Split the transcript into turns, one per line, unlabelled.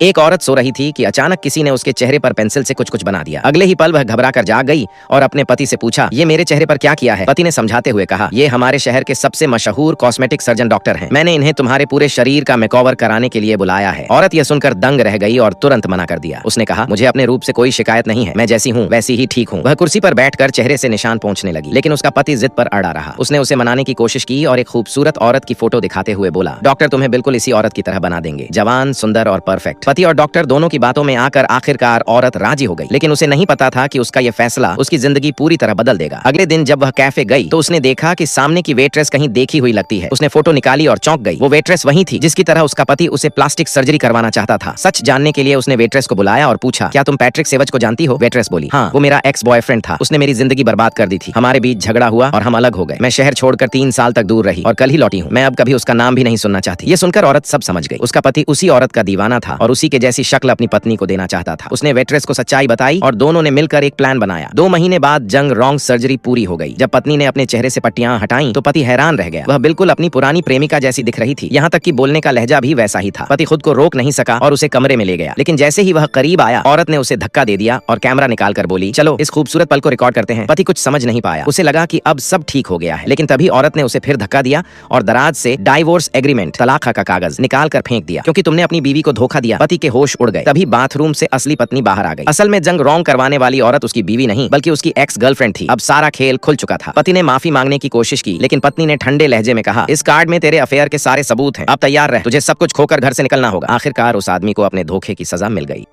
एक औरत सो रही थी कि अचानक किसी ने उसके चेहरे पर पेंसिल से कुछ कुछ बना दिया। अगले ही पल वह घबरा कर जाग गई और अपने पति से पूछा, ये मेरे चेहरे पर क्या किया है? पति ने समझाते हुए कहा, ये हमारे शहर के सबसे मशहूर कॉस्मेटिक सर्जन डॉक्टर हैं। मैंने इन्हें तुम्हारे पूरे शरीर का मेकओवर कराने के लिए बुलाया है। औरत यह सुनकर दंग रह गई और तुरंत मना कर दिया। उसने कहा, मुझे अपने रूप से कोई शिकायत नहीं है, मैं जैसी हूँ वैसी ही ठीक हूँ। वह कुर्सी पर बैठकर चेहरे से निशान पोंछने लगी, लेकिन उसका पति जिद पर अड़ा रहा। उसने उसे मनाने की कोशिश की और एक खूबसूरत औरत की फोटो दिखाते हुए बोला, डॉक्टर तुम्हें बिल्कुल इसी औरत की तरह बना देंगे, जवान, सुंदर और परफेक्ट। पति और डॉक्टर दोनों की बातों में आकर आखिरकार औरत राजी हो गई, लेकिन उसे नहीं पता था कि उसका यह फैसला उसकी जिंदगी पूरी तरह बदल देगा। अगले दिन जब वह कैफे गई तो उसने देखा कि सामने की वेट्रेस कहीं देखी हुई लगती है। उसने फोटो निकाली और चौंक गई। वो वेट्रेस वही थी जिसकी तरह उसका पति उसे प्लास्टिक सर्जरी करवाना चाहता था। सच जानने के लिए उसने वेट्रेस को बुलाया और पूछा, क्या तुम पैट्रिक सेवज को जानती हो? वेट्रेस बोली, हाँ, वो मेरा एक्स बॉयफ्रेंड था, उसने मेरी जिंदगी बर्बाद कर दी थी। हमारे बीच झगड़ा हुआ और हम अलग हो गए। मैं शहर छोड़कर 3 साल तक दूर रही और कल ही लौटी हूँ। मैं अब कभी उसका नाम भी नहीं सुनना चाहती। ये सुनकर औरत सब समझ गई। उसका पति उसी औरत का दीवाना था और उसी के जैसी शक्ल अपनी पत्नी को देना चाहता था। उसने वेट्रेस को सच्चाई बताई और दोनों ने मिलकर एक प्लान बनाया। 2 महीने बाद जंग रॉन्ग सर्जरी पूरी हो गई। जब पत्नी ने अपने चेहरे से पट्टियां हटाई तो पति हैरान रह गया। वह बिल्कुल अपनी पुरानी प्रेमिका जैसी दिख रही थी, यहाँ तक कि बोलने का लहजा भी वैसा ही था। पति खुद को रोक नहीं सका और उसे कमरे में ले गया, लेकिन जैसे ही वह करीब आया, औरत ने उसे धक्का दे दिया और कैमरा निकाल कर बोली, चलो इस खूबसूरत पल को रिकॉर्ड करते हैं। पति कुछ समझ नहीं पाया। उसे लगा कि अब सब ठीक हो गया है, लेकिन तभी औरत ने उसे फिर धक्का दिया और दराज से डाइवोर्स एग्रीमेंट, तलाक का कागज निकाल कर फेंक दिया, क्योंकि तुमने अपनी बीवी को धोखा दिया। पति के होश उड़ गए। तभी बाथरूम से असली पत्नी बाहर आ गई। असल में जंग रॉन्ग करवाने वाली औरत उसकी बीवी नहीं बल्कि उसकी एक्स गर्लफ्रेंड थी। अब सारा खेल खुल चुका था। पति ने माफी मांगने की कोशिश की, लेकिन पत्नी ने ठंडे लहजे में कहा, इस कार्ड में तेरे अफेयर के सारे सबूत हैं, अब तैयार रह, तुझे सब कुछ खोकर घर से निकलना होगा। आखिरकार उस आदमी को अपने धोखे की सजा मिल गई।